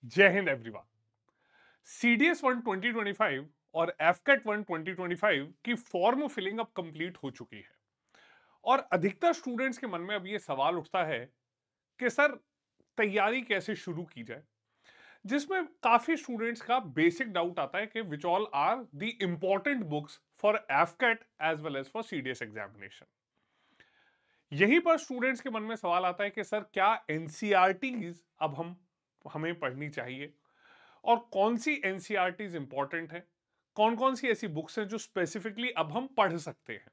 जय Hind everyone. CDS 1 2025 और एफकेट 1 2025 की फॉर्म फिलिंग अब कंप्लीट हो चुकी है और अधिकतर स्टूडेंट्स के मन में अब ये सवाल उठता है कि सर तैयारी कैसे शुरू की जाए, जिसमें काफी स्टूडेंट्स का बेसिक डाउट आता है कि which all are the important books for AFCAT as well as for CDS examination. यहीं पर स्टूडेंट्स के मन में सवाल आता है कि सर क्या एनसीईआरटीज अब हमें पढ़नी चाहिए और कौन सी एनसीईआरटीज इंपॉर्टेंट है, कौन कौन सी ऐसी बुक्स हैं जो स्पेसिफिकली अब हम पढ़ सकते हैं।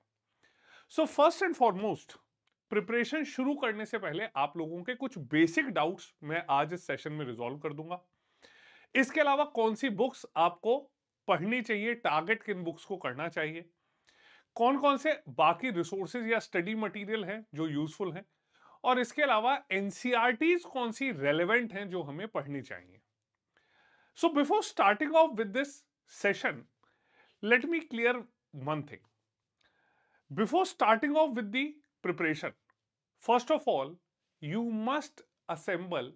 So first and foremost, preparation शुरू करने से पहले आप लोगों के कुछ बेसिक डाउट्स मैं आज इस सेशन में रिजॉल्व कर दूंगा। इसके अलावा कौन सी बुक्स आपको पढ़नी चाहिए, टारगेट किन बुक्स को करना चाहिए, कौन कौन से बाकी रिसोर्सेज या स्टडी मटेरियल हैं जो यूजफुल हैं, और इसके अलावा एनसीईआरटीज कौन सी रेलेवेंट हैं जो हमें पढ़नी चाहिए। So before starting off with this session, let me clear one thing. Before starting off with the preparation, first of all, you must assemble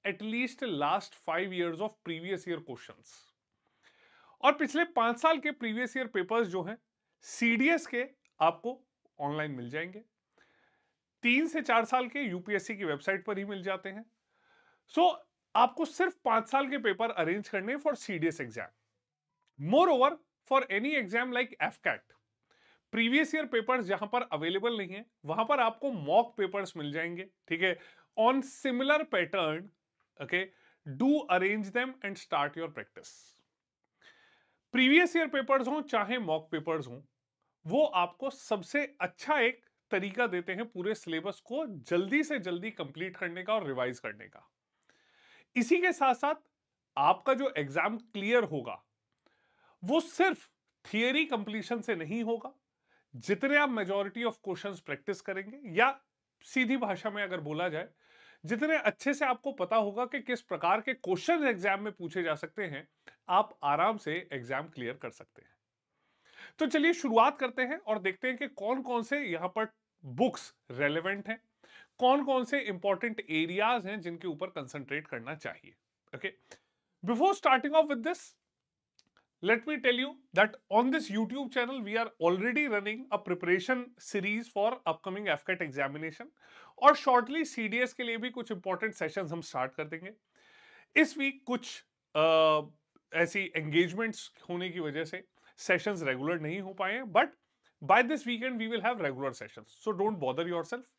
at least last 5 years of previous year questions. और पिछले 5 साल के previous year papers जो हैं CDS के आपको online मिल जाएंगे। 3 से 4 साल के यूपीएससी की वेबसाइट पर ही मिल जाते हैं। सो आपको सिर्फ 5 साल के पेपर अरेंज करने for CDS exam. More over, for any exam like AFCAT, previous year papers जहां पर अवेलेबल नहीं है वहां पर आपको मॉक पेपर्स मिल जाएंगे, ठीक है, on similar pattern. Okay, do arrange them and start your practice. Previous year papers हो चाहे मॉक पेपर्स हो, वो आपको सबसे अच्छा एक तरीका देते हैं पूरे सिलेबस को जल्दी से जल्दी कंप्लीट करने का और रिवाइज करने का। इसी के साथ साथ आपका जो एग्जाम क्लियर होगा वो सिर्फ थियरी कंप्लीशन से नहीं होगा। जितने आप मेजॉरिटी ऑफ क्वेश्चंस प्रैक्टिस करेंगे, या सीधी भाषा में अगर बोला जाए, जितने अच्छे से आपको पता होगा कि किस प्रकार के क्वेश्चन एग्जाम में पूछे जा सकते हैं, आप आराम से एग्जाम क्लियर कर सकते हैं। तो चलिए शुरुआत करते हैं और देखते हैं कि कौन कौन से यहां पर बुक्स रेलेवेंट हैं, कौन कौन से इंपॉर्टेंट एरियाज हैं जिनके ऊपर कंसंट्रेट करना चाहिए। Okay, before starting of with this, let me tell you that on this YouTube channel we are already running a preparation series for upcoming FCAT examination और shortly CDS के लिए भी कुछ important sessions हम start कर देंगे। इस week कुछ ऐसी engagements होने की वजह से sessions regular नहीं हो पाए हैं, but by this weekend we will have regular sessions, so don't bother yourself।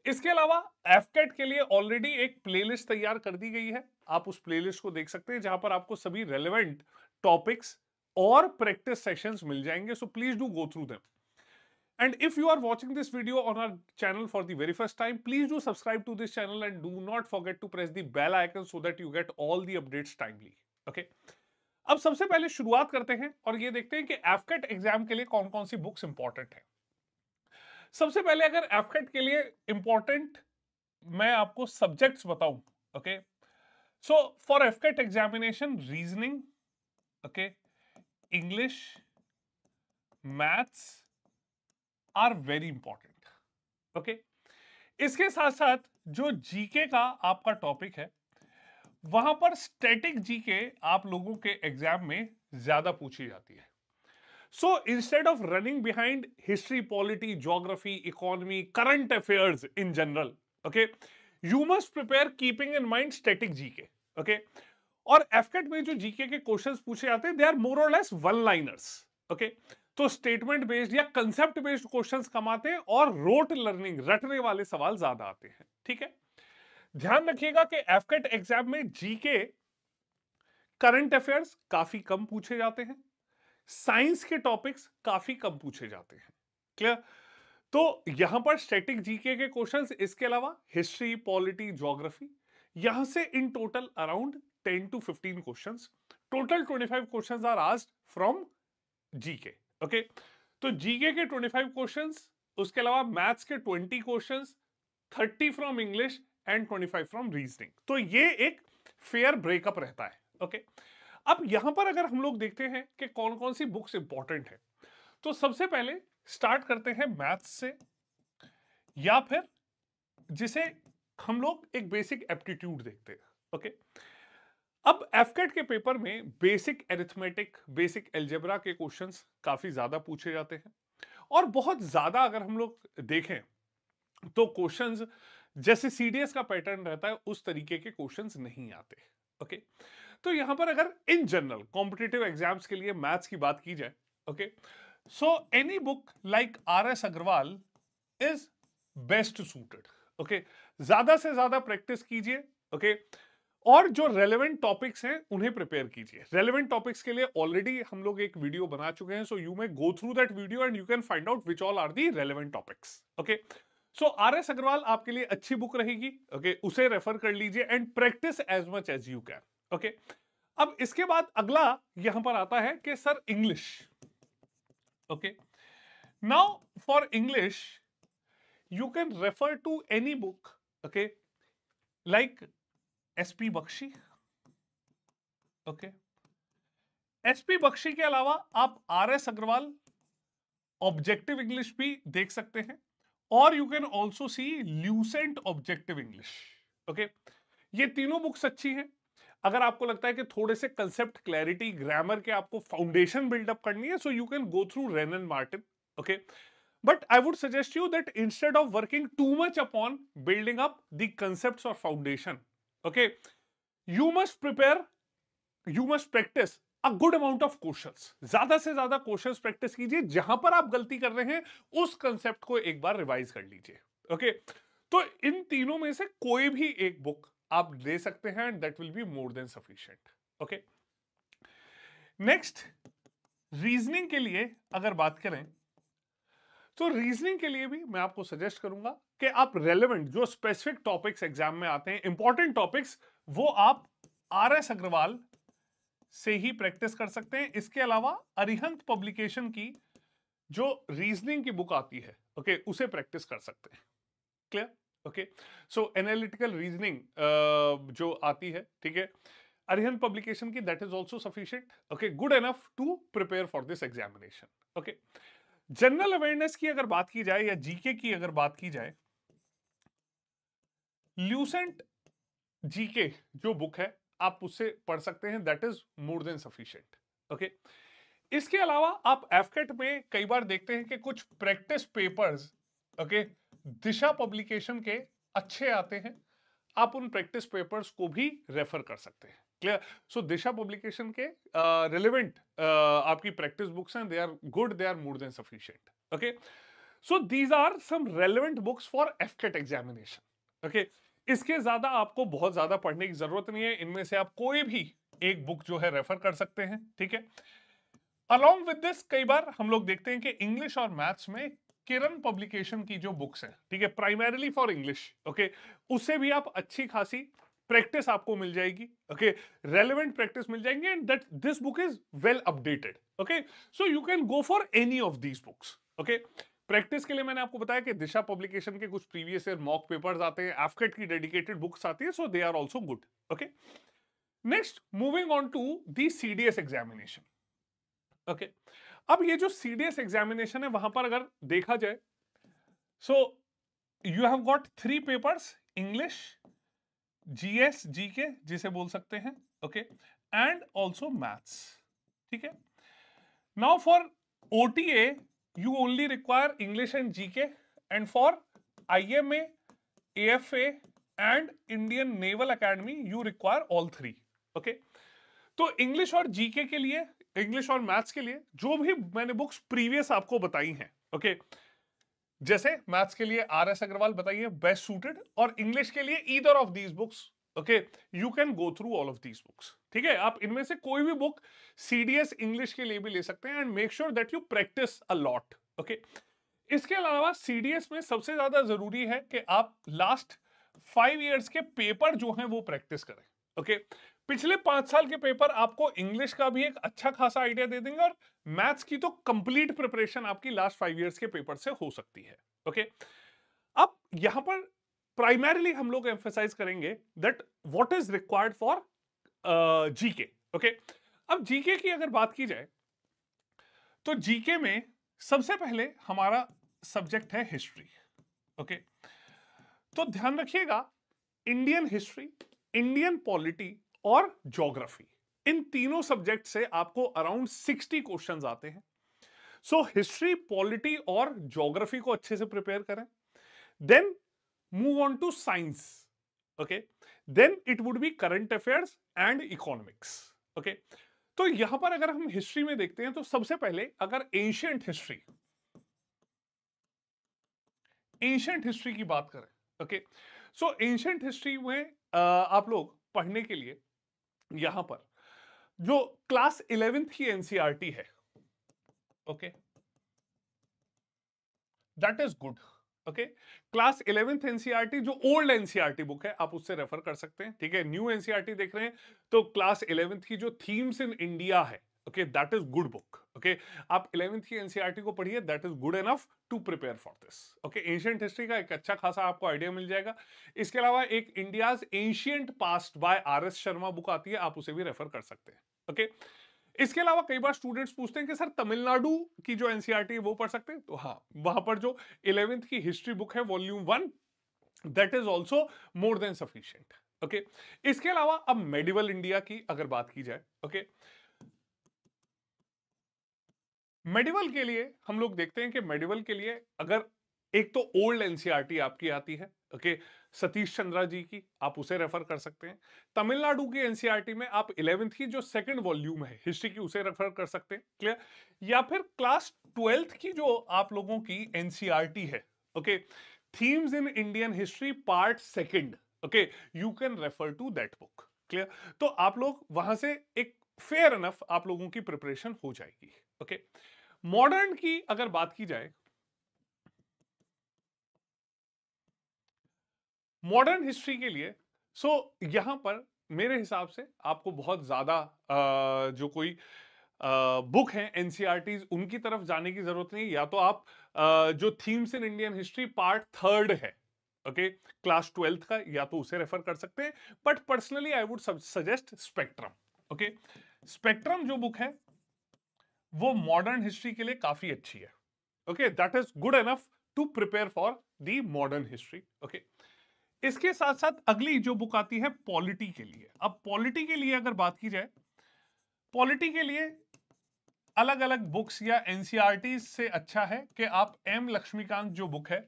इसके अलावा एफकेट के लिए ऑलरेडी एक प्लेलिस्ट तैयार कर दी गई है, आप उस प्लेलिस्ट को देख सकते हैं जहां पर आपको सभी रेलेवेंट टॉपिक्स और प्रैक्टिस सेशंस मिल जाएंगे। सो please do go through them. And if you are watching this video on our channel for the very first time, please do subscribe to this channel and do not forget to press the bell icon so that you get all the updates timely. Okay? अब सबसे पहले शुरुआत करते हैं और ये देखते हैं कि एफकेट एग्जाम के लिए कौन कौन सी बुक्स इंपॉर्टेंट है। सबसे पहले अगर एफकेट के लिए इंपॉर्टेंट मैं आपको सब्जेक्ट्स बताऊं, okay, so for AFCAT examination reasoning, okay, English, maths are very important. Okay, इसके साथ साथ जो जीके का आपका टॉपिक है वहां पर स्टैटिक जीके आप लोगों के एग्जाम में ज्यादा पूछी जाती है। So instead of running behind history, polity, geography, economy, current affairs in general, okay, you must prepare keeping in mind static GK, okay। और एफकेट में जो जीके के क्वेश्चंस पूछे जाते हैं, दे आर मोर और लेस वन लाइनर्स, ओके। तो statement based या कंसेप्ट बेस्ड क्वेश्चंस कम आते हैं और रोट लर्निंग, रटने वाले सवाल ज्यादा आते हैं, ठीक है। ध्यान रखिएगा कि एफकेट एग्जाम में जीके, करंट अफेयर्स काफी कम पूछे जाते हैं, साइंस के टॉपिक्स काफी कम पूछे जाते हैं। क्लियर? तो यहां पर स्टैटिक जीके के क्वेश्चंस, इसके अलावा हिस्ट्री, पॉलिटी, ज्योग्राफी, यहां से in total around 10 to 15 questions, total 25 questions are asked from GK. Okay, तो जीके के 25 क्वेश्चंस, उसके अलावा मैथ्स के 20 questions, 30 from English and 25 from reasoning. तो ये एक फेयर ब्रेकअप रहता है। ओके, अब यहां पर अगर हम लोग देखते हैं कि कौन कौन सी बुक्स इंपॉर्टेंट है, तो सबसे पहले स्टार्ट करते हैं मैथ्स से, या फिर जिसे हम लोग एक बेसिक एप्टीट्यूड देखते हैं। ओके, अब एफकेट के पेपर में बेसिक एरिथमेटिक, बेसिक अलजेब्रा के क्वेश्चंस काफी ज्यादा पूछे जाते हैं और बहुत ज्यादा अगर हम लोग देखें तो क्वेश्चंस जैसे सीडीएस का पैटर्न रहता है उस तरीके के क्वेश्चंस नहीं आते। ओके, तो यहां पर अगर इन जनरल कॉम्पिटिटिव एग्जाम्स के लिए मैथ्स की बात की जाए, okay, so any book like R S Agrawal is best suited. Okay, ज्यादा से ज्यादा प्रैक्टिस कीजिए। ओके, और जो रेलेवेंट टॉपिक्स हैं उन्हें प्रिपेयर कीजिए। रेलेवेंट टॉपिक्स के लिए ऑलरेडी हम लोग एक वीडियो बना चुके हैं, so you may go through that video and you can find out which all are the relevant topics. Okay, so R S Agrawal आपके लिए अच्छी बुक रहेगी। ओके, उसे रेफर कर लीजिए and practice as much as you can. Okay, अब इसके बाद अगला यहां पर आता है कि sir English. Okay, now for English you can refer to any book, okay, like SP Bakshi. Okay, SP Bakshi के अलावा आप RS अग्रवाल ऑब्जेक्टिव इंग्लिश भी देख सकते हैं और you can also see Lucent objective English. Okay, ये तीनों बुक्स अच्छी हैं। अगर आपको लगता है कि थोड़े से कंसेप्ट क्लैरिटी ग्रामर के आपको फाउंडेशन बिल्डअप करनी है, so you can go through rain and Martin. Okay, but I would suggest you that instead of working too much upon building up the concepts or foundation, okay, you must prepare, you must practice a good amount of questions। ज्यादा से ज्यादा questions practice कीजिए, जहां पर आप गलती कर रहे हैं उस कंसेप्ट को एक बार रिवाइज कर लीजिए। ओके, तो इन तीनों में से कोई भी एक बुक आप ले सकते हैं and that will be more than sufficient. Okay, next reasoning के लिए अगर बात करें तो रीजनिंग के लिए भी मैं आपको सजेस्ट करूंगा कि आप रेलेवेंट जो स्पेसिफिक टॉपिक्स एग्जाम में आते हैं, इंपॉर्टेंट टॉपिक्स, वो आप RS अग्रवाल से ही प्रैक्टिस कर सकते हैं। इसके अलावा अरिहंत पब्लिकेशन की जो रीजनिंग की बुक आती है, ओके, उसे प्रैक्टिस कर सकते हैं। Clear? Okay, so analytical reasoning जो आती है, ठीक है, अरिहंत पब्लिकेशन की, that is also sufficient. Okay, good enough to prepare for this examination. Okay, general awareness की अगर बात की जाए या जीके की अगर बात की जाए, ल्यूसेंट जीके जो बुक है आप उससे पढ़ सकते हैं, that is more than sufficient. Okay, इसके अलावा आप एफकेट में कई बार देखते हैं कि कुछ प्रैक्टिस पेपर्स, ओके, दिशा पब्लिकेशन के अच्छे आते हैं, आप उन प्रैक्टिस पेपर्स को भी रेफर कर सकते हैं। क्लियर? सो दिशा पब्लिकेशन के रिलेवेंट आपकी प्रैक्टिस बुक्स हैं, they are good, they are more than sufficient. Okay, so these are some relevant books for AFCAT examination. Okay, इसके ज्यादा आपको बहुत ज्यादा पढ़ने की जरूरत नहीं है, इनमें से आप कोई भी एक बुक जो है रेफर कर सकते हैं। ठीक है, अलॉन्ग विद दिस कई बार हम लोग देखते हैं कि इंग्लिश और मैथ्स में किरण पब्लिकेशन की जो बुक्स हैं, ठीक है, प्राइमरीली फॉर इंग्लिश, ओके, उससे भी आप अच्छी खासी प्रैक्टिस आपको मिल जाएगी। ओके, रेलेवेंट प्रैक्टिस मिल जाएंगे and that this book is well updated. Okay, so you can go for any of these books. Okay, practice के लिए मैंने आपको बताया कि दिशा पब्लिकेशन के कुछ प्रीवियस ईयर मॉक पेपर्स आते हैं, एफकेट की डेडिकेटेड बुक्स आती है, so they are also good. Okay, next moving on to the CDS examination. Okay, अब ये जो सीडीएस एग्जामिनेशन है वहां पर अगर देखा जाए, सो you have got 3 papers, English, GS, GK जिसे बोल सकते हैं, ओके, एंड ऑल्सो मैथ्स। ठीक है, now for OTA you only require English and GK, and for IMA, AFA and Indian Naval Academy you require all 3. okay, तो English और GK के लिए, इंग्लिश और मैथ्स के लिए जो भी मैंने बुक्स प्रीवियस आपको बताई हैं, ओके, जैसे मैथ्स के लिए RS अग्रवाल बताइए बेस्ट सूटेड, और इंग्लिश के लिए either of these books, okay, you can go through all of these books. ठीक है, आप इनमें से कोई भी बुक सीडीएस इंग्लिश के लिए भी ले सकते हैं and make sure that you practice a lot. Okay, इसके अलावा सीडीएस में सबसे ज्यादा जरूरी है कि आप लास्ट 5 इयर्स के पेपर जो हैं वो प्रैक्टिस करें। ओके, पिछले 5 साल के पेपर आपको इंग्लिश का भी एक अच्छा खासा आइडिया दे देंगे और मैथ्स की तो कंप्लीट प्रिपरेशन आपकी लास्ट 5 इयर्स के पेपर से हो सकती है। ओके, अब यहां पर प्राइमरीली हम लोग एम्फेसाइज करेंगे that what is required for GK. Okay, अब जीके की अगर बात की जाए तो जीके में सबसे पहले हमारा सब्जेक्ट है हिस्ट्री। ओके, तो ध्यान रखिएगा, इंडियन हिस्ट्री, इंडियन पॉलिटी और ज्योग्राफी। इन तीनों सब्जेक्ट से आपको अराउंड 60 क्वेश्चंस आते हैं। सो हिस्ट्री, पॉलिटी और ज्योग्राफी को अच्छे से प्रिपेयर करें। Then move on to science. Okay, then it would be current affairs and economics. Okay, तो यहां पर अगर हम हिस्ट्री में देखते हैं तो सबसे पहले अगर एंशियंट हिस्ट्री की बात करें, ओके, सो एंशियंट हिस्ट्री में आप लोग पढ़ने के लिए यहां पर जो क्लास 11th की एनसीईआरटी है, okay, that is good. Okay, class 11th NCERT जो ओल्ड एनसीईआरटी बुक है आप उससे रेफर कर सकते हैं। ठीक है, न्यू एनसीईआरटी देख रहे हैं तो क्लास 11th की जो थीम्स इन इंडिया है, okay, that is good book. Okay, आप 11th की एनसीईआरटी को पढ़िए, that is good enough to prepare for this. Okay, ancient history का एक अच्छा खासा आपको आइडिया मिल जाएगा। इसके अलावा एक India's ancient past by R S Sharma book आती है, आप उसे भी रेफर कर सकते हैं। ओके, इसके अलावा कई बार स्टूडेंट्स पूछते हैं कि सर तमिलनाडु की जो एनसीईआरटी है वो पढ़ सकते हैं, तो हाँ, वहां पर जो 11th की हिस्ट्री बुक है volume 1, that is also more than sufficient. Okay, इसके अलावा अब मेडिवल इंडिया की अगर बात की जाए, ओके, मेडिवल के लिए हम लोग देखते हैं कि मेडिवल के लिए अगर एक तो ओल्ड एनसीईआरटी आपकी आती है, ओके, सतीश चंद्रा जी की, आप उसे रेफर कर सकते हैं। तमिलनाडु की एनसीईआरटी में आप 11th की जो सेकंड वॉल्यूम है हिस्ट्री की उसे रेफर कर सकते हैं, क्लियर। या फिर क्लास 12th की जो आप लोगों की एनसीईआरटी है, okay, themes in Indian history part second, okay, you can refer to that book, clear. तो आप लोग वहां से एक फेयर इनफ आप लोगों की प्रिपरेशन हो जाएगी। ओके, मॉडर्न की अगर बात की जाए, मॉडर्न हिस्ट्री के लिए सो यहां पर मेरे हिसाब से आपको बहुत ज्यादा जो कोई बुक है एनसीईआरटीज उनकी तरफ जाने की जरूरत नहीं। या तो आप जो themes in Indian history part third है, ओके, क्लास 12th का, या तो उसे रेफर कर सकते हैं। But personally I would suggest spectrum. Okay, spectrum जो बुक है वो मॉडर्न हिस्ट्री के लिए काफी अच्छी है। Okay, that is good enough to prepare for the modern history. Okay, इसके साथ साथ अगली जो बुक आती है पॉलिटी के लिए। अब पॉलिटी के लिए अगर बात की जाए, पॉलिटी के लिए अलग अलग बुक्स या एनसीईआरटी से अच्छा है कि आप एम लक्ष्मीकांत जो बुक है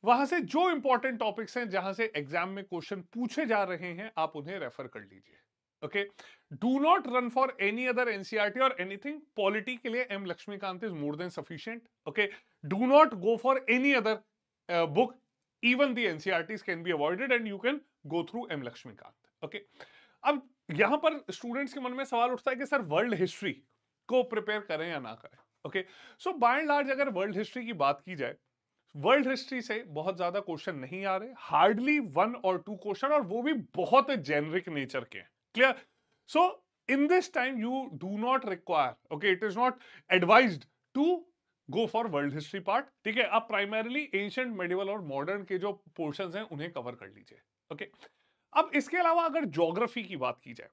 वहां से जो इंपॉर्टेंट टॉपिक्स हैं जहां से एग्जाम में क्वेश्चन पूछे जा रहे हैं आप उन्हें रेफर कर लीजिए। Okay, do not run for any other NCERT और एनीथिंग। पॉलिटी के लिए M Laxmikanth is more than sufficient. Okay, do not go for any other book, even the NCERTs can be avoided and you can go through M Laxmikanth. Okay, अब यहां पर students के मन में सवाल उठता है कि सर वर्ल्ड हिस्ट्री को प्रिपेयर करें या ना करें। Okay, so by and large अगर वर्ल्ड हिस्ट्री की बात की जाए, वर्ल्ड हिस्ट्री से बहुत ज्यादा क्वेश्चन नहीं आ रहे, हार्डली 1 और 2 क्वेश्चन, और वो भी बहुत जेनरिक नेचर के हैं, clear. So in this time you do not require, okay, it is not advised to go for world history part. ठीक है, आप प्राइमरीली एंशिएंट, मेडिवल और मॉडर्न के जो पोर्शंस हैं उन्हें कवर कर लीजिए। ओके, अब इसके अलावा अगर ज्योग्राफी की बात की जाए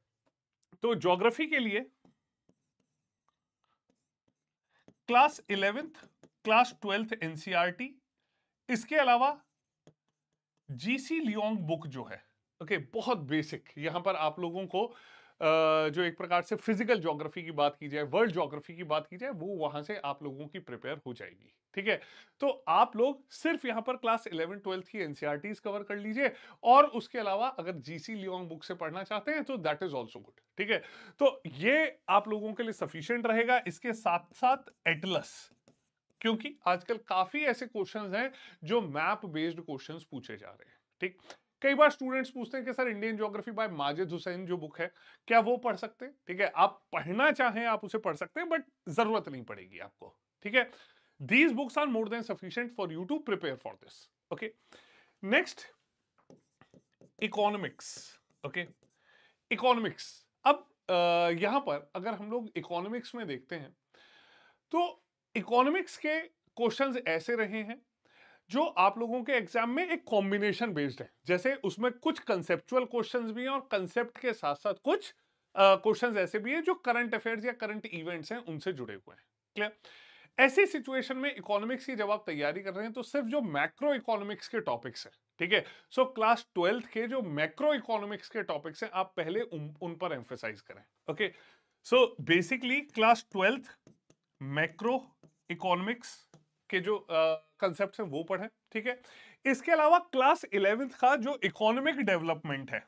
तो ज्योग्राफी के लिए class 11th, class 12th NCERT, इसके अलावा जीसी लियोंग बुक जो है, ओके, बहुत बेसिक। यहां पर आप लोगों को जो एक प्रकार से फिजिकल ज्योग्राफी की बात की जाए, वर्ल्ड ज्योग्राफी की बात की जाए, वो वहां से आप लोगों की प्रिपेयर हो जाएगी। ठीक है, तो आप लोग सिर्फ यहां पर क्लास 11 12th की एनसीईआरटीज कवर कर लीजिए, और उसके अलावा अगर जीसी लियोंग बुक से पढ़ना चाहते हैं तो दैट इज ऑल्सो गुड। ठीक है, तो ये आप लोगों के लिए सफिशियंट रहेगा। इसके साथ साथ एटलस, क्योंकि आजकल काफी ऐसे क्वेश्चंस हैं जो मैप बेस्ड क्वेश्चंस पूछे जा रहे हैं। ठीक, कई बार स्टूडेंट्स पूछते हैं कि sir Indian geography bye Majid Hussain जो बुक है क्या वो पढ़ सकते हैं। ठीक है, आप पढ़ना चाहें आप उसे पढ़ सकते हैं, बट जरूरत नहीं पड़ेगी आपको। ठीक है, these books are more than sufficient for you to prepare for this. Okay, next, economics. Okay, economics, अब यहां पर अगर हम लोग इकोनॉमिक्स में देखते हैं तो इकोनॉमिक्स के क्वेश्चंस ऐसे रहे हैं जो आप लोगों के एग्जाम में एक कॉम्बिनेशन बेस्ड है। जैसे उसमें कुछ कंसेप्चुअल क्वेश्चंस भी हैं और कंसेप्ट के साथ साथ कुछ क्वेश्चंस ऐसे भी हैं जो करंट अफेयर्स या करंट इवेंट्स हैं उनसे जुड़े हुए हैं, क्लियर। ऐसी सिचुएशन में इकोनॉमिक्स की जब आप तैयारी कर रहे हैं तो सिर्फ जो मैक्रो इकोनॉमिक्स के टॉपिक्स हैं, ठीक है। सो क्लास 12th के जो मैक्रो इकोनॉमिक्स के टॉपिक्स हैं आप पहले उन पर एम्फेसाइज करें। Okay, so basically class 12th macro economics के जो कंसेप्ट हैं वो पढ़ें, ठीक है। इसके अलावा क्लास 11th का जो इकोनॉमिक डेवलपमेंट है,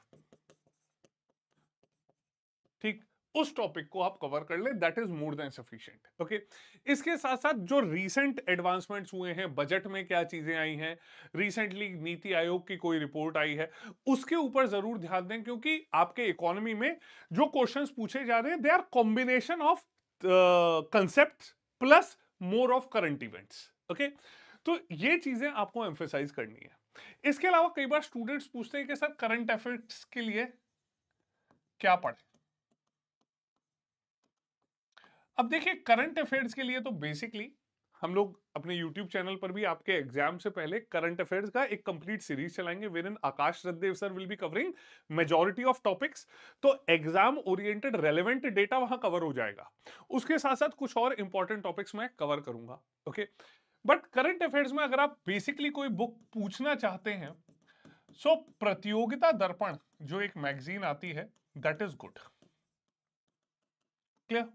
ठीक, उस टॉपिक को आप कवर कर ले, that is more than sufficient. Okay, इसके साथ साथ जो रीसेंट एडवांसमेंट्स हुए हैं, बजट में क्या चीजें आई हैं, रिसेंटली नीति आयोग की कोई रिपोर्ट आई है, उसके ऊपर जरूर ध्यान दें, क्योंकि आपके इकोनॉमी में जो क्वेश्चंस पूछे जा रहे हैं they are combination of concept plus more of current events. Okay, तो ये चीजें आपको एम्फेसाइज करनी है। इसके अलावा कई बार स्टूडेंट्स पूछते हैं कि सर करंट अफेयर्स के लिए क्या पढ़े। अब देखिए, करंट अफेयर्स के लिए तो बेसिकली हम लोग अपने YouTube चैनल पर भी आपके एग्जाम से पहले करंट अफेयर्स का एक कंप्लीट सीरीज चलाएंगे, wherein Aakash Raddev sir will be covering majority of topics. तो एग्जाम ओरिएंटेड रेलेवेंट डेटा वहां कवर हो जाएगा, उसके साथ साथ कुछ और इंपॉर्टेंट टॉपिक्स मैं कवर करूंगा। ओके, बट करंट अफेयर्स में अगर आप बेसिकली कोई बुक पूछना चाहते हैं, सो प्रतियोगिता दर्पण जो एक मैगजीन आती है, दैट इज गुड। क्लियर?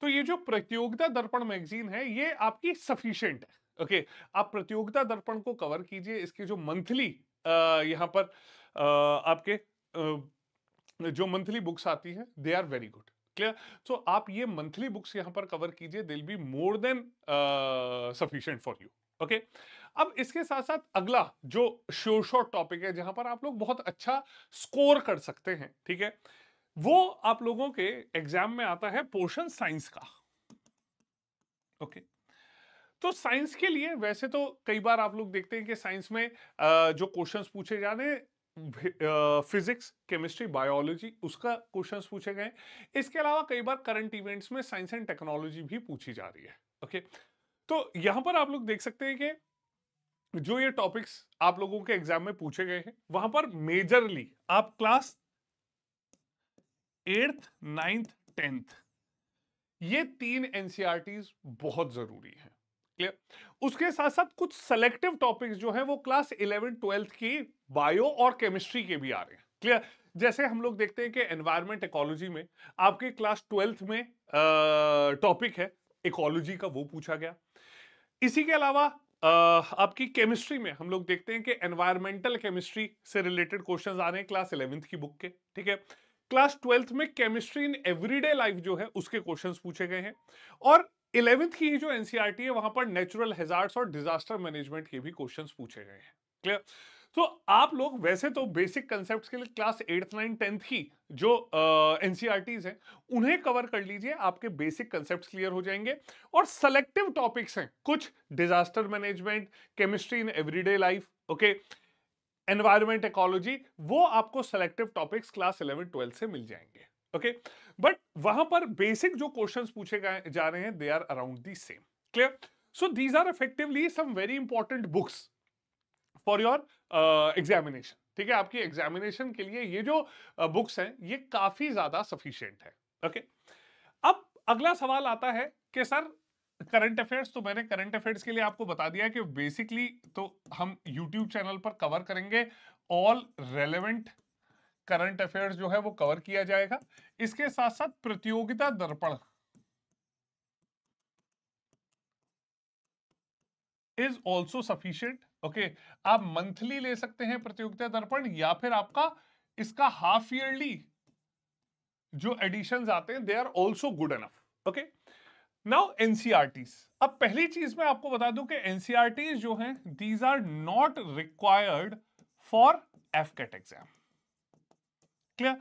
तो ये जो प्रतियोगिता दर्पण मैगजीन है ये आपकी सफिशिएंट है। ओके, आप प्रतियोगिता दर्पण को कवर कीजिए। इसके जो मंथली यहां पर आपके जो मंथली बुक्स आती है they are very good. Clear? So आप ये मंथली बुक्स यहां पर कवर कीजिए, they'll be more than sufficient for you. Okay, अब इसके साथ साथ अगला जो शॉर्ट टॉपिक है जहां पर आप लोग बहुत अच्छा स्कोर कर सकते हैं, ठीक है, वो आप लोगों के एग्जाम में आता है पोर्शन साइंस का। ओके, तो साइंस के लिए वैसे तो कई बार आप लोग देखते हैं कि साइंस में जो क्वेश्चंस पूछे जा रहे हैं फिजिक्स, केमिस्ट्री, बायोलॉजी, उसका क्वेश्चंस पूछे गए। इसके अलावा कई बार करंट इवेंट्स में साइंस एंड टेक्नोलॉजी भी पूछी जा रही है। ओके, तो यहां पर आप लोग देख सकते हैं कि जो ये टॉपिक्स आप लोगों के एग्जाम में पूछे गए हैं वहां पर मेजरली आप क्लास 8th 9th 10th ये 3 एनसीईआरटीज बहुत जरूरी है। क्लियर? उसके साथ साथ कुछ सेलेक्टिव टॉपिक्स जो है वो क्लास 11 12th की बायो और केमिस्ट्री के भी आ रहे हैं। क्लियर? जैसे हम लोग देखते हैं कि एनवायरमेंट इकोलॉजी में आपके क्लास 12th में टॉपिक है इकोलॉजी का, वो पूछा गया। इसी के अलावा आपकी केमिस्ट्री में हम लोग देखते हैं कि एनवायरमेंटल केमिस्ट्री से रिलेटेड क्वेश्चंस आ रहे हैं क्लास 11th की बुक के। ठीक है, क्लास 12th में केमिस्ट्री इन एवरीडे लाइफ जो है उसके क्वेश्चंस पूछे गए हैं, और 11th की जो एनसीईआरटी है वहां पर नेचुरल हैजार्ड्स और डिजास्टर मैनेजमेंट के भी क्वेश्चंस पूछे गए हैं। क्लियर? तो आप लोग वैसे तो बेसिक कंसेप्ट्स के लिए क्लास 8th 9th 10th की जो एनसीईआरटीज हैं उन्हें कवर कर लीजिए, आपके बेसिक कंसेप्ट्स क्लियर हो जाएंगे। और सेलेक्टिव टॉपिक्स हैं कुछ, disaster management, chemistry in everyday life, okay, environment ecology, वो आपको सेलेक्टिव टॉपिक्स क्लास 11 12 से मिल जाएंगे। ओके, बट वहां पर बेसिक जो क्वेश्चंस पूछे जा रहे हैं they are around the same. Clear? So these are effectively some very important books for your examination. ठीक है, आपकी एग्जामिनेशन के लिए ये जो बुक्स हैं ये काफी ज्यादा सफिशिएंट है। ओके, अब अगला सवाल आता है कि सर करंट अफेयर्स, तो मैंने करंट अफेयर्स के लिए आपको बता दिया कि बेसिकली तो हम YouTube चैनल पर कवर करेंगे, ऑल रेलेवेंट करंट अफेयर्स जो है वो कवर किया जाएगा। इसके साथ साथ प्रतियोगिता दर्पण इज ऑल्सो सफिशियंट। ओके, आप मंथली ले सकते हैं प्रतियोगिता दर्पण, या फिर आपका इसका हाफ ईयरली जो एडिशंस आते हैं they are also good enough. Okay, now NCERTs. अब पहली चीज मैं आपको बता दूं कि एनसीईआरटीज जो हैं these are not required for AFCAT exam. Clear?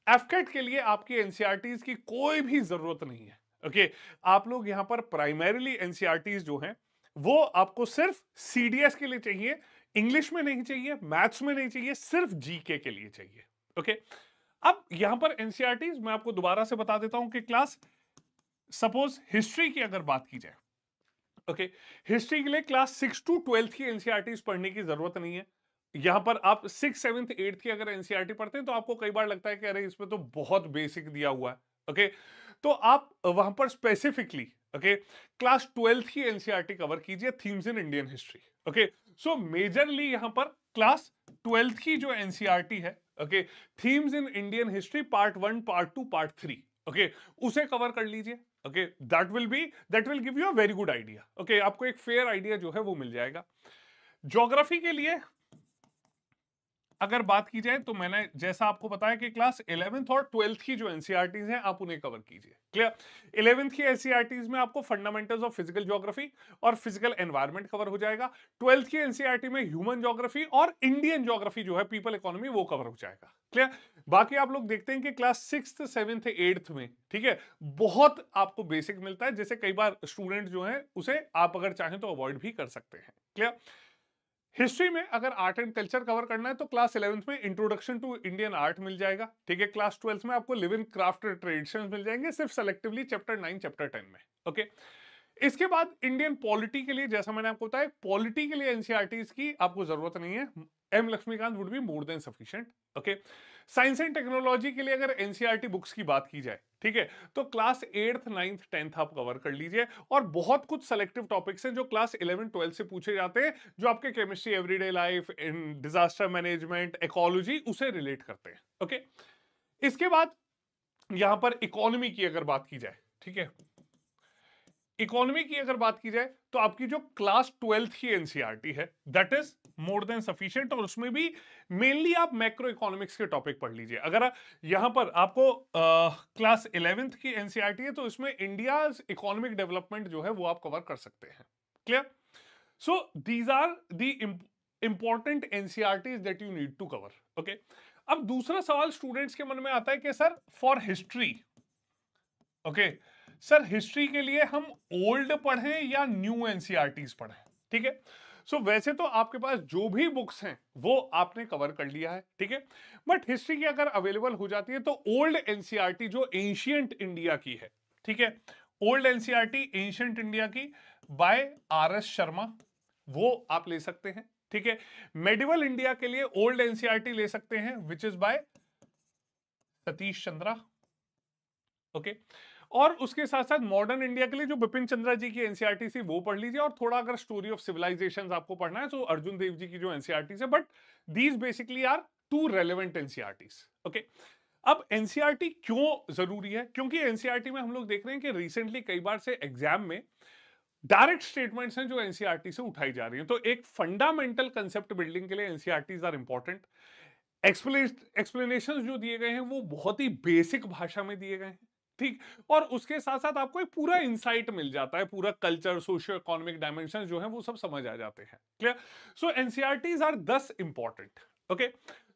AFCAT के लिए आपकी एनसीईआरटीज की कोई भी जरूरत नहीं है। ओके, आप लोग यहां पर प्राइमरीली एनसीईआरटीज जो हैं वो आपको सिर्फ सीडीएस के लिए चाहिए, इंग्लिश में नहीं चाहिए, मैथ्स में नहीं चाहिए, सिर्फ जीके के लिए चाहिए। ओके, अब यहां पर एनसीईआरटीज मैं आपको दोबारा से बता देता हूं कि क्लास सपोज हिस्ट्री की अगर बात की जाए, ओके, हिस्ट्री के लिए क्लास 6 to 12 की एनसीईआरटीज पढ़ने की जरूरत नहीं है। यहां पर आप 6 7th 8th की अगर एनसीईआरटी पढ़ते हैं तो आपको कई बार लगता है कि अरे इसमें तो बहुत बेसिक दिया हुआ है। ओके, तो आप वहां पर स्पेसिफिकली ओके क्लास 12th की एनसीईआरटी कवर कीजिए, themes in Indian history. Okay, so majorly यहां पर क्लास 12th की जो एनसीईआरटी है, okay, themes in Indian history part 1, part 2, part 3, okay, उसे कवर कर लीजिए। Okay, that will give you a very good idea. Okay, आपको एक फेयर आइडिया जो है वो मिल जाएगा। ज्योग्राफी के लिए अगर बात की जाए तो मैंने जैसा आपको बताया कि क्लास 11th और 12th की जो एनसीईआरटीज हैं आप उन्हें कवर कीजिए। क्लियर? 11th की एनसीईआरटीज में आपको फंडामेंटल्स ऑफ फिजिकल ज्योग्राफी और फिजिकल एनवायरनमेंट कवर हो जाएगा। 12th की एनसीईआरटी में ह्यूमन ज्योग्राफी और इंडियन ज्योग्राफी जो है, पीपल इकोनॉमी, वो कवर हो जाएगा। क्लियर? बाकी आप लोग देखते हैं कि क्लास 6th 7th 8th में, ठीक है, बहुत आपको बेसिक मिलता है, जैसे कई बार स्टूडेंट जो है उसे आप अगर चाहें तो अवॉइड भी कर सकते हैं। क्लियर? हिस्ट्री में अगर आर्ट एंड कल्चर कवर करना है तो क्लास 11th में इंट्रोडक्शन टू इंडियन आर्ट मिल जाएगा। ठीक है, क्लास 12th में आपको लिव इन क्राफ्ट ट्रेडिशंस मिल जाएंगे, सिर्फ सेलेक्टिवली चैप्टर 9 चैप्टर 10 में। ओके, इसके बाद इंडियन पॉलिटी के लिए, जैसा मैंने आपको बताया, पॉलिटी के लिए एनसीईआरटीज की आपको जरूरत नहीं है। M Laxmikanth would be more than sufficient. Okay, science and technology के लिए अगर एनसीईआरटी बुक्स की बात की जाए, ठीक है, तो क्लास 8th 9th 10th आप कवर कर लीजिए। और बहुत कुछ सेलेक्टिव टॉपिक्स हैं जो क्लास 11 12 से पूछे जाते हैं, जो आपके chemistry, everyday life, in disaster management, ecology, उसे रिलेट करते हैं। ओके, इसके बाद यहां पर इकोनॉमी की अगर बात की जाए, ठीक है, इकोनॉमी की अगर बात की जाए तो आपकी जो क्लास 12th की एनसीईआरटी है that is more than sufficient, और उसमें भी मेनली आप मैक्रो इकोनॉमिक्स के टॉपिक पढ़ लीजिए। अगर यहां पर आपको क्लास 11th की एनसीईआरटी है तो इसमें इंडिया इकोनॉमिक डेवलपमेंट जो है वो आप कवर कर सकते हैं। Clear? So these are the important NCERTs that you need to cover. Okay, अब दूसरा सवाल स्टूडेंट्स के मन में आता है कि sir for history, okay, sir history के लिए हम ओल्ड पढ़ें या न्यू एनसीईआरटीज पढ़ें? ठीक है, सो वैसे तो आपके पास जो भी बुक्स हैं वो आपने कवर कर लिया है, ठीक है, बट हिस्ट्री की अगर अवेलेबल हो जाती है तो ओल्ड एनसीईआरटी जो एंशियंट इंडिया की है, ठीक है, ओल्ड एनसीईआरटी एंशियंट इंडिया की बाय आर एस शर्मा, वो आप ले सकते हैं। ठीक है, मेडिवल इंडिया के लिए ओल्ड एनसीईआरटी ले सकते हैं which is by Satish Chandra. Okay, और उसके साथ साथ मॉडर्न इंडिया के लिए जो बिपिन चंद्रा जी की एनसीईआरटी थी वो पढ़ लीजिए, और थोड़ा अगर स्टोरी ऑफ सिविलाइजेशन आपको पढ़ना है तो अर्जुन देव जी की जो एनसीईआरटी है, but these basically are two relevant NCERTs. Okay, अब एनसीईआरटी क्यों जरूरी है? क्योंकि एनसीईआरटी में हम लोग देख रहे हैं कि रिसेंटली कई बार से एग्जाम में डायरेक्ट स्टेटमेंट्स हैं जो एनसीईआरटी से उठाई जा रही हैं, तो एक फंडामेंटल कंसेप्ट बिल्डिंग के लिए एनसीईआरटीज आर इंपॉर्टेंट। एक्सप्लेनेशन जो दिए गए हैं वो बहुत ही बेसिक भाषा में दिए गए हैं, ठीक, और उसके साथ साथ आपको एक पूरा इंसाइट मिल जाता है, पूरा कल्चर, सोशियो इकोनॉमिक डायमेंशन जो है वो सब समझ आ जाते हैं। क्लियर? सो एनसीईआरटीज आर दस इंपॉर्टेंट। ओके,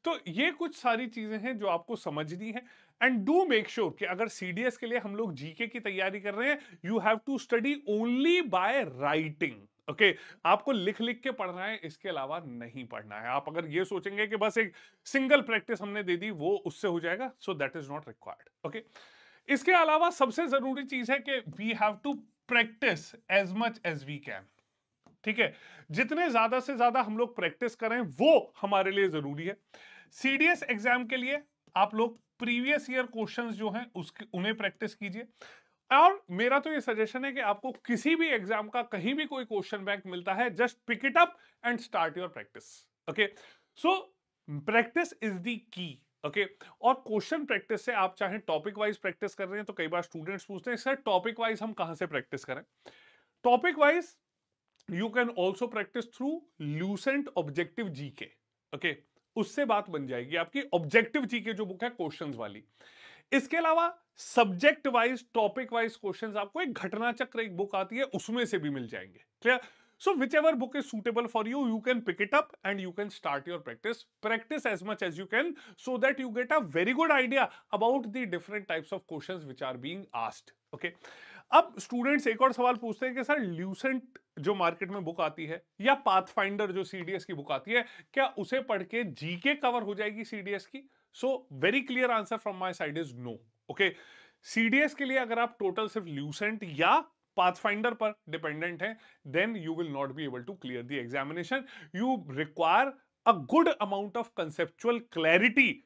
तो ये कुछ सारी चीजें हैं जो आपको समझनी है, एंड डू मेक श्योर कि अगर सीडीएस के लिए हम लोग जीके की तैयारी कर रहे हैं, you have to study only by writing. Okay, आपको लिख लिख के पढ़ना है, इसके अलावा नहीं पढ़ना है। आप अगर ये सोचेंगे कि बस एक सिंगल प्रैक्टिस हमने दे दी वो उससे हो जाएगा, so that is not required. Okay, इसके अलावा सबसे जरूरी चीज है कि we have to practice as much as we can. ठीक है, जितने ज्यादा से ज्यादा हम लोग प्रैक्टिस करें वो हमारे लिए जरूरी है। सीडीएस एग्जाम के लिए आप लोग प्रीवियस ईयर क्वेश्चंस जो हैं उसके उन्हें प्रैक्टिस कीजिए, और मेरा तो ये सजेशन है कि आपको किसी भी एग्जाम का कहीं भी कोई क्वेश्चन बैंक मिलता है, just pick it up and start your practice. Okay, so practice is the key. Okay, और क्वेश्चन प्रैक्टिस से आप चाहे टॉपिक वाइज प्रैक्टिस कर रहे हैं तो कई बार स्टूडेंट्स पूछते हैं सर टॉपिक वाइज हम कहां से प्रैक्टिस करें? Topic wise you can also practice through Lucent objective GK. Okay, उससे बात बन जाएगी आपकी ऑब्जेक्टिव जीके जो बुक है क्वेश्चंस वाली। इसके अलावा subject wise, topic wise questions आपको एक घटना चक्र एक बुक आती है उसमें से भी मिल जाएंगे। Clear? So whichever book is suitable for you, you can pick it up and you can start your practice as much as you can, so that you get a very good idea about the different types of questions which are being asked. Okay, अब students एक और सवाल पूछते हैं कि sir Lucent जो market में book आती है या पाथफाइंडर जो सीडीएस की बुक आती है, क्या उसे पढ़ के जीके कवर हो जाएगी सीडीएस की? So very clear answer from my side is no. Okay, CDS के लिए अगर आप टोटल सिर्फ ल्यूसेंट या पाथफाइंडर पर डिपेंडेंट हैं, then you will not be able to clear the examination. You require a good amount of conceptual clarity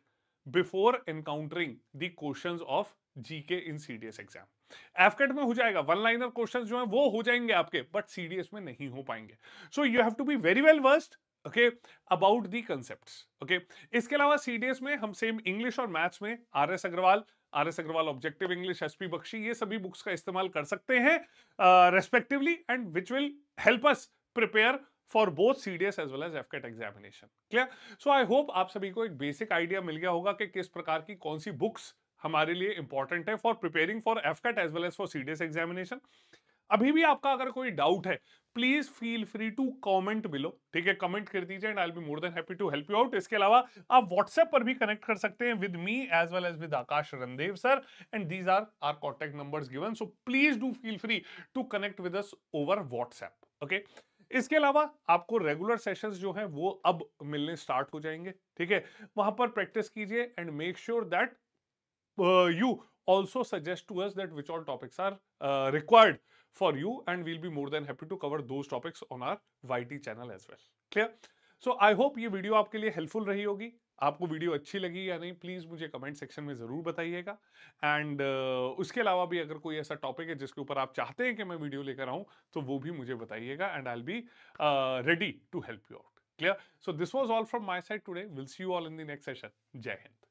before encountering the questions of GK in CDS exam. AFCAT में हो जाएगा, one liner questions जो हैं वो हो जाएंगे आपके, but CDS में नहीं हो पाएंगे। So you have to be very well versed okay, about the concepts. Okay, इसके अलावा सीडीएस में हम सेम इंग्लिश और मैथ्स में R S Agarwal objective English, SP Bakshi, ये सभी बुक्स का इस्तेमाल कर सकते हैं respectively, and which will help us prepare for both CDS as well as AFCAT examination. Clear? So I hope आप सभी को एक बेसिक आइडिया मिल गया होगा कि किस प्रकार की कौन सी बुक्स हमारे लिए इंपॉर्टेंट है for preparing for AFCAT as well as for CDS examination. अभी भी आपका अगर कोई डाउट है, please feel free to comment below. ठीक है, कमेंट कर दीजिए and I will be more than happy to help you out. इसके अलावा आप व्हाट्सएप पर भी कनेक्ट कर सकते हैं with me as well as with Akash Randev sir, and these are are contact numbers given, so please do feel free to connect with us over WhatsApp. Okay, इसके अलावा आपको रेगुलर सेशंस जो हैं वो अब मिलने स्टार्ट हो जाएंगे। ठीक है, वहां पर प्रैक्टिस कीजिए and make sure that you also suggest to us that which all topics are required for you, and we'll be more than happy to cover those topics on our YT channel as well. Clear? So I hope ये video आपके लिए helpful रही होगी। आपको video अच्छी लगी या नहीं, प्लीज मुझे कमेंट सेक्शन में जरूर बताइएगा। एंड उसके अलावा भी अगर कोई ऐसा टॉपिक है जिसके ऊपर आप चाहते हैं कि मैं वीडियो लेकर आऊं, तो वो भी मुझे बताइएगा and I will be ready to help you out. Clear? So this was all from my side today. Will see you all in the next session. जय हिंद।